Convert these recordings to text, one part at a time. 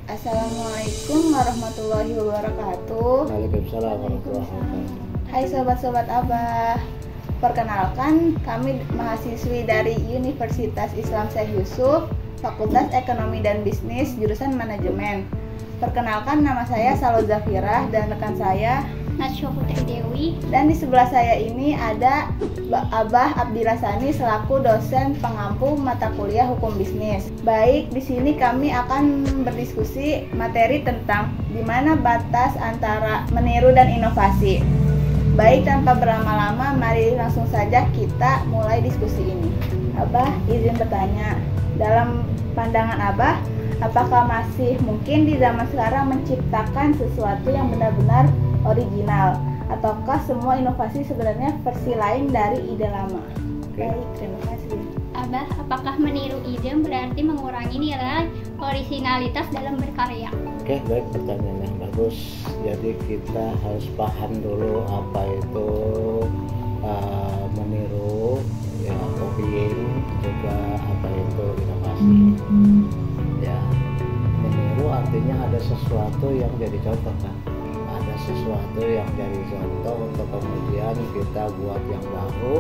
Assalamualaikum warahmatullahi wabarakatuh. Waalaikumsalam warahmatullahi wabarakatuh. Hai sobat-sobat Abah. Perkenalkan, kami mahasiswi dari Universitas Islam Syekh Yusuf, Fakultas Ekonomi dan Bisnis, jurusan Manajemen. Perkenalkan, nama saya Salo Zafirah dan rekan saya Najwa Putri Dewi. Dan di sebelah saya ini ada Abah Abdillah Sani selaku dosen pengampu mata kuliah Hukum Bisnis. Baik, di sini kami akan berdiskusi materi tentang di mana batas antara meniru dan inovasi. Baik, tanpa berlama-lama, mari langsung saja kita mulai diskusi ini. Abah, izin bertanya, dalam pandangan Abah, apakah masih mungkin di zaman sekarang menciptakan sesuatu yang benar-benar original, ataukah semua inovasi sebenarnya versi lain dari ide lama? Baik, terima kasih. Abah, apakah meniru ide berarti mengurangi nilai orisinalitas dalam berkarya? Oke, baik, pertanyaan yang bagus. Jadi kita harus paham dulu apa itu meniru, ya, copying, juga apa itu inovasi. Ya, meniru artinya ada sesuatu yang jadi contoh, kan? Ada sesuatu yang jadi contoh untuk kemudian kita buat yang baru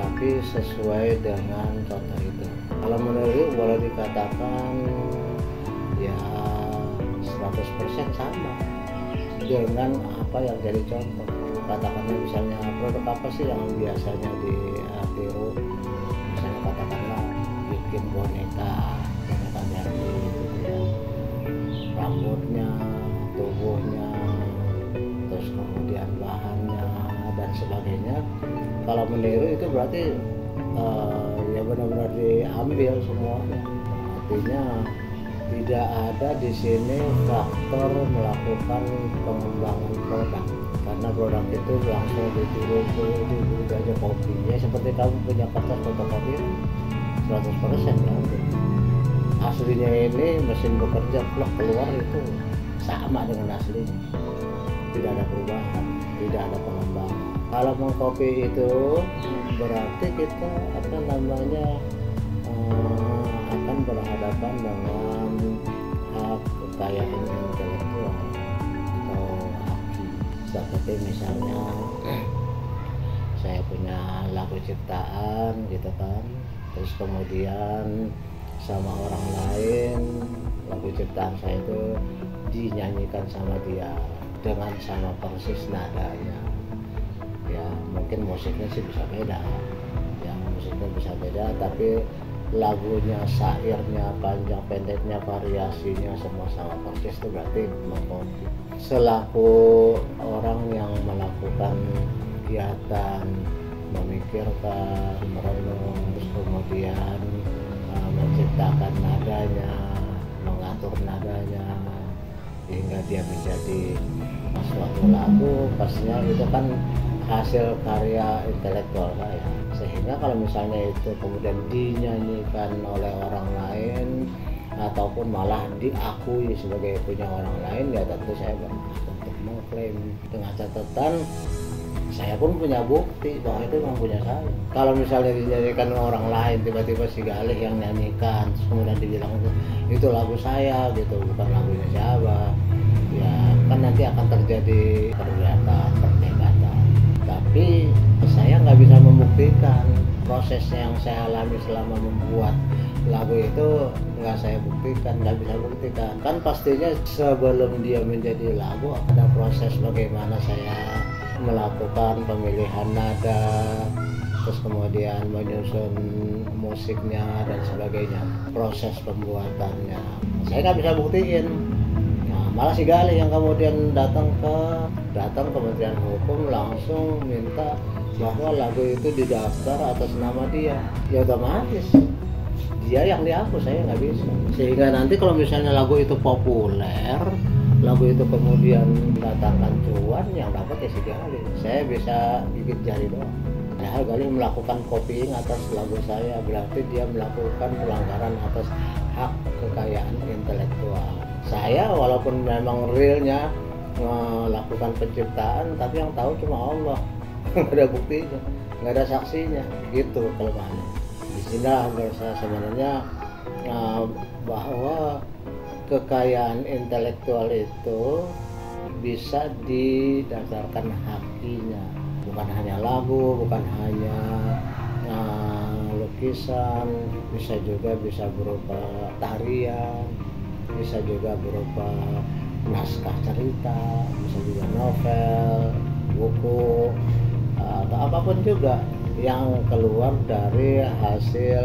tapi sesuai dengan contoh itu. Kalau meniru boleh dikatakan ya 100% sama dengan apa yang jadi contoh. Katakanlah misalnya produk apa sih yang biasanya ditiru, misalnya katakanlah bikin boneka Barbie gitu ya, rambutnya, tubuhnya, terus kemudian bahannya dan sebagainya. Kalau meniru itu berarti ya benar-benar diambil semuanya. Artinya tidak ada di sini faktor melakukan pengembangan produk, karena produk itu langsung ditiru aja kopi. Ya seperti kamu punya kertas fotokopi 100% diambil. Aslinya ini mesin bekerja plok keluar itu sama dengan aslinya, tidak ada perubahan, tidak ada pengembangan. Kalau mengcopy itu berarti kita akan berhadapan dengan hak kekayaan intelektual atau haki. Seperti misalnya saya punya lagu ciptaan gitu kan, terus kemudian sama orang lain lagu ciptaan saya itu dinyanyikan sama dia dengan sama persis nadanya. Ya mungkin musiknya sih bisa beda, ya musiknya bisa beda, tapi lagunya, syairnya, panjang pendeknya, variasinya semua sama persis, itu berarti mengcopy. Selaku orang yang melakukan kegiatan memikirkan, merenung, terus kemudian menciptakan nadanya, mengatur nadanya hingga dia menjadi suatu lagu, pastinya itu kan hasil karya intelektual saya. Sehingga kalau misalnya itu kemudian dinyanyikan oleh orang lain ataupun malah diakui sebagai punya orang lain, ya tentu saya berhak untuk mengklaim, dengan catatan saya pun punya bukti bahwa itu memang punya saya. Kalau misalnya dinyanyikan orang lain, tiba-tiba si Galih yang nyanyikan, terus kemudian dibilang itu lagu saya gitu, bukan lagunya siapa, ya kan nanti akan terjadi perdebatan. Tapi saya nggak bisa membuktikan prosesnya yang saya alami selama membuat lagu itu, nggak saya buktikan, nggak bisa buktikan. Kan pastinya sebelum dia menjadi lagu ada proses bagaimana saya melakukan pemilihan nada, terus kemudian menyusun musiknya dan sebagainya, proses pembuatannya saya nggak bisa buktiin. Nah, malah si Galih yang kemudian datang Kementerian Hukum langsung minta bahwa lagu itu didaftar atas nama dia. Ya otomatis dia yang dihapus, saya nggak bisa. Sehingga nanti kalau misalnya lagu itu populer, lagu itu kemudian mendatangkan cuan, yang dapat ya si Galih. Saya bisa gigit jari doang. Padahal Galih melakukan copying atas lagu saya, berarti dia melakukan pelanggaran atas hak kekayaan intelektual. Saya walaupun memang realnya melakukan penciptaan, tapi yang tahu cuma Allah. Nggak ada buktinya, nggak ada saksinya, gitu kelemahannya. Di sini sebenarnya bahwa kekayaan intelektual itu bisa didasarkan hakinya, bukan hanya lagu, bukan hanya lukisan, bisa berupa tarian, bisa juga berupa naskah cerita, bisa juga novel, buku, atau apapun juga yang keluar dari hasil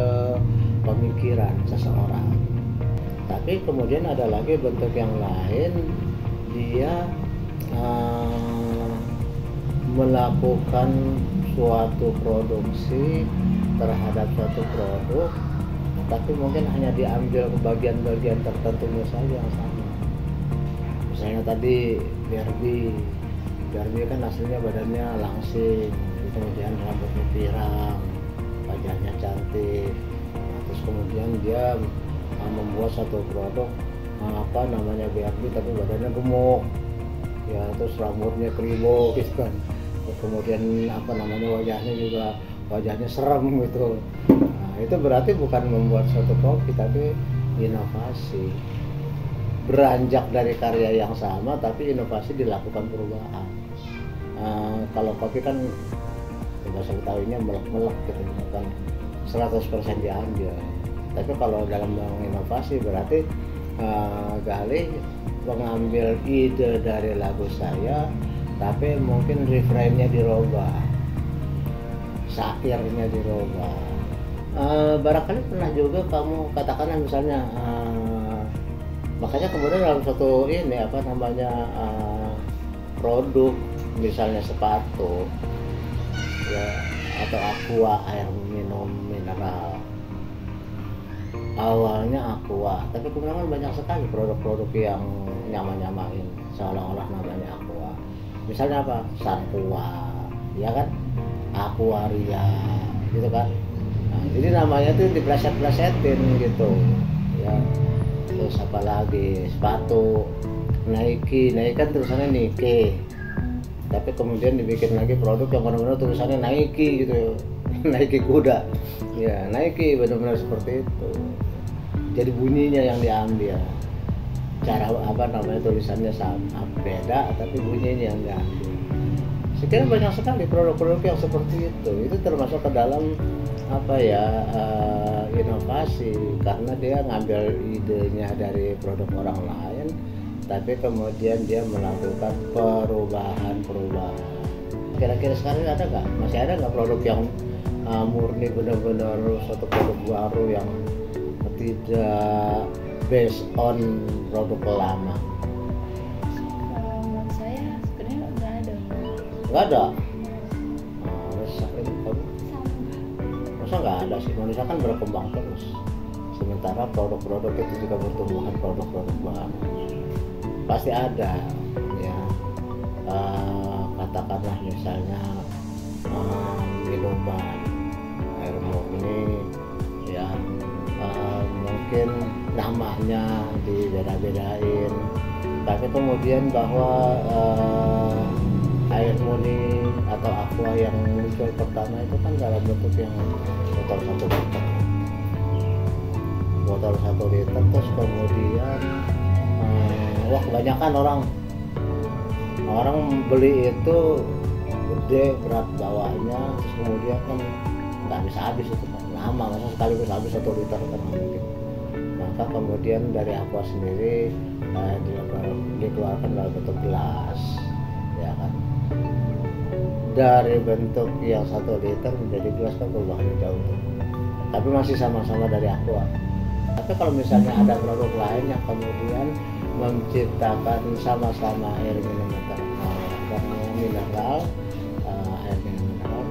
pemikiran seseorang. Tapi kemudian ada lagi bentuk yang lain, dia melakukan suatu produksi terhadap suatu produk, tapi mungkin hanya diambil ke bagian-bagian tertentu saja yang sama. Misalnya tadi Barbie kan aslinya badannya langsing, kemudian rambutnya pirang, wajahnya cantik, terus kemudian dia membuat satu produk namanya Barbie tapi badannya gemuk, ya, terus rambutnya kribo gitu kan, terus kemudian wajahnya serem gitu. Nah, itu berarti bukan membuat suatu kopi tapi inovasi, beranjak dari karya yang sama tapi inovasi dilakukan perubahan. Kalau kopi kan bahasa Betawinya melek-melek gitu, kan 100% diambil. Tapi kalau dalam inovasi berarti Galih mengambil ide dari lagu saya, tapi mungkin refrainnya dirubah, syairnya dirubah. Barangkali pernah juga kamu katakanlah misalnya, makanya kemudian dalam suatu produk, misalnya sepatu, ya, atau aqua, air minum mineral. Awalnya aqua, tapi kemudian banyak sekali produk-produk yang nyamain seolah-olah namanya aqua. Misalnya apa? Satwa, ya kan? Aquaria, gitu kan? Nah, jadi namanya tuh dipleset-plesetin gitu, ya. Terus apa lagi? Sepatu Nike kan tulisannya Nike, tapi kemudian dibikin lagi produk yang benar-benar tulisannya Nike gitu, Nike kuda, ya, Nike benar-benar seperti itu. Jadi bunyinya yang diambil, cara tulisannya sama beda, tapi bunyinya yang diambil. Sekian banyak sekali produk-produk yang seperti itu termasuk ke dalam inovasi, karena dia ngambil idenya dari produk orang lain, tapi kemudian dia melakukan perubahan. Kira-kira sekarang masih ada nggak produk yang murni benar-benar suatu produk baru yang tidak based on produk lama? Menurut saya sebenarnya Nggak ada. Masa nggak ada sih? Indonesia kan berkembang terus. Sementara produk-produk itu juga bertumbuhan produk-produk baru. Pasti ada, ya. Katakanlah misalnya minuman air murni, ya. Mungkin namanya dibeda-bedain, tapi kemudian bahwa air murni atau aqua yang muncul pertama itu kan dalam bentuk yang botol 1 liter, terus kemudian kebanyakan orang beli itu gede, berat bawahnya, terus kemudian kan nggak bisa habis itu kan, lama, masa sekaligus habis 1 liter kan mungkin. Maka kemudian dari aqua sendiri dikeluarkan dalam bentuk gelas, ya kan, dari bentuk yang 1 liter menjadi gelas kan perubahannya jauh, tapi masih sama-sama dari aqua. Tapi kalau misalnya ada produk lain yang kemudian menciptakan sama-sama air minum mineral,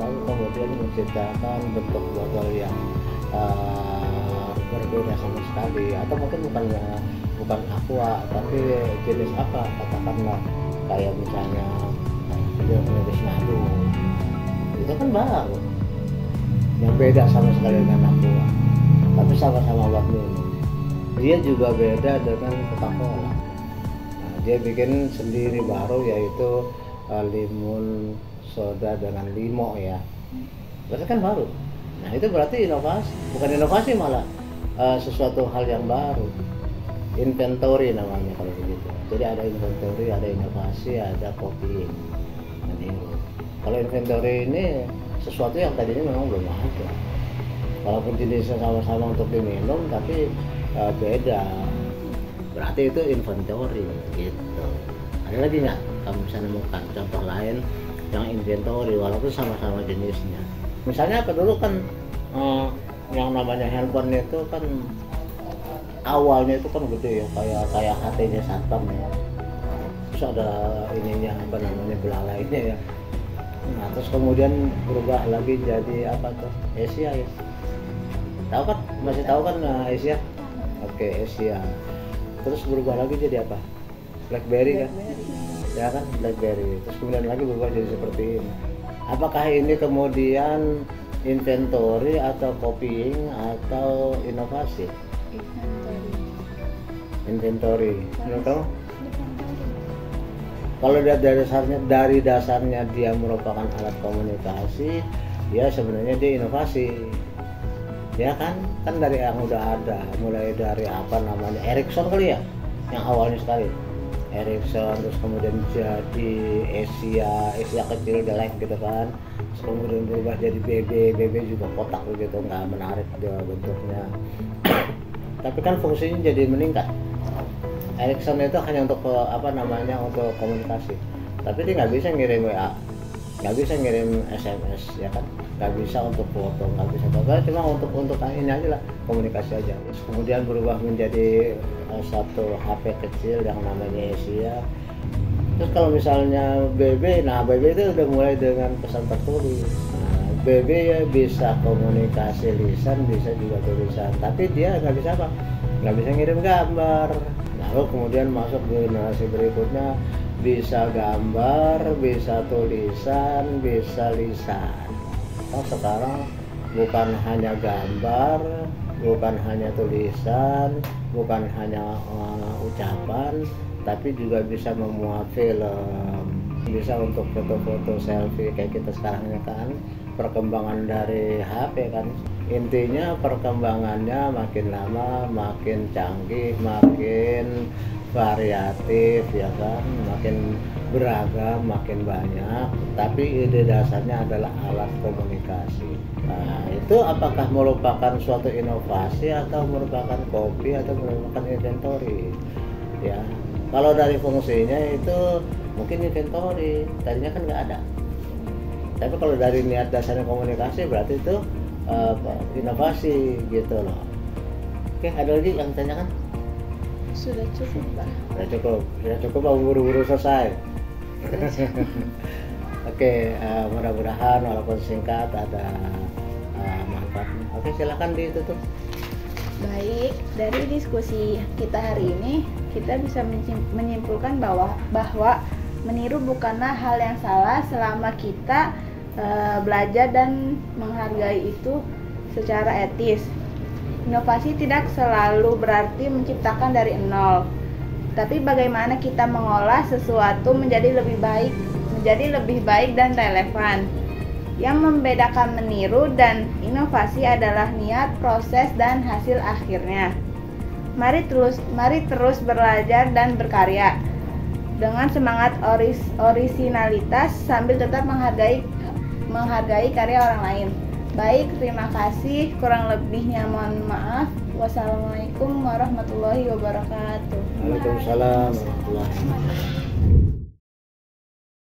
lalu kemudian menciptakan bentuk botol yang berbeda sama sekali, atau mungkin bukan aqua tapi jenis apa, katakanlah kayak misalnya jenis madu, itu kan baru yang beda sama sekali dengan aqua, tapi sama-sama buat minum. Dia juga beda dengan Coca-Cola. Nah, dia bikin sendiri baru, yaitu limun soda dengan limo, ya. Berarti kan baru. Nah, itu berarti inovasi, bukan inovasi, malah sesuatu hal yang baru. inventory namanya kalau begitu. Jadi ada inventory, ada inovasi, ada copying. Kalau inventory ini sesuatu yang tadinya memang belum ada. Walaupun jenisnya sama-sama untuk diminum, tapi beda. Berarti itu inventory gitu. Ada lagi nggak kamu bisa nemukan contoh lain yang inventory walaupun sama-sama jenisnya? Misalnya apa dulu kan yang namanya handphone itu kan awalnya itu kan gede ya, kayak HT-nya Satpam ya. Terus ada ininya apa namanya belalainya ya. Nah, terus kemudian berubah lagi jadi apa tuh? Asia ya. Tahu kan? Masih tahu kan Asia? Oke, Asia. Terus berubah lagi jadi apa? BlackBerry kan? Ya kan, BlackBerry. Terus kemudian lagi berubah jadi seperti ini. Apakah ini kemudian inventory atau copying atau inovasi? Inventory. Menurut kamu? Kalau dari dasarnya dia merupakan alat komunikasi, ya sebenarnya dia inovasi. Ya kan dari yang udah ada, mulai dari apa namanya Ericsson kali ya, yang awalnya sekali Ericsson, terus kemudian jadi Asia kecil jelek gitu kan, terus kemudian berubah jadi BB juga kotak gitu, nggak menarik dia bentuknya. Tapi kan fungsinya jadi meningkat. Ericsson itu hanya untuk untuk komunikasi, tapi dia nggak bisa ngirim WA, nggak bisa ngirim SMS ya kan, nggak bisa untuk foto, nggak bisa apa, cuma untuk ini aja lah, komunikasi aja. Terus kemudian berubah menjadi satu HP kecil yang namanya Asia. Terus kalau misalnya BB, nah BB itu udah mulai dengan pesan tertulis. Nah, BB ya bisa komunikasi lisan, bisa juga tulisan, tapi dia nggak bisa apa? Nggak bisa ngirim gambar. Lalu kemudian masuk generasi berikutnya, bisa gambar, bisa tulisan, bisa lisan. Oh, sekarang bukan hanya gambar, bukan hanya tulisan, bukan hanya ucapan, tapi juga bisa memuat film, bisa untuk foto-foto selfie kayak kita sekarang ini kan. Perkembangan dari HP kan, intinya perkembangannya makin lama makin canggih, makin variatif ya kan, makin beragam, makin banyak, tapi ide dasarnya adalah alat komunikasi. Nah, itu apakah merupakan suatu inovasi atau merupakan copy atau merupakan inventory ya? Kalau dari fungsinya itu mungkin inventory, tadinya kan nggak ada. Tapi kalau dari niat dasarnya komunikasi berarti itu inovasi gitu loh. Oke, ada lagi yang ditanyakan? Sudah cukup, Pak. Sudah cukup, buru-buru selesai. Oke, mudah-mudahan walaupun singkat ada manfaatnya. Oke, silakan ditutup. Baik, dari diskusi kita hari ini kita bisa menyimpulkan bahwa meniru bukanlah hal yang salah selama kita belajar dan menghargai itu secara etis. Inovasi tidak selalu berarti menciptakan dari nol, tapi bagaimana kita mengolah sesuatu menjadi lebih baik dan relevan. Yang membedakan meniru dan inovasi adalah niat, proses, dan hasil akhirnya. Mari terus belajar dan berkarya dengan semangat orisinalitas sambil tetap menghargai karya orang lain. Baik, terima kasih. Kurang lebihnya mohon maaf. Wassalamualaikum warahmatullahi wabarakatuh. Waalaikumsalam warahmatullahi wabarakatuh.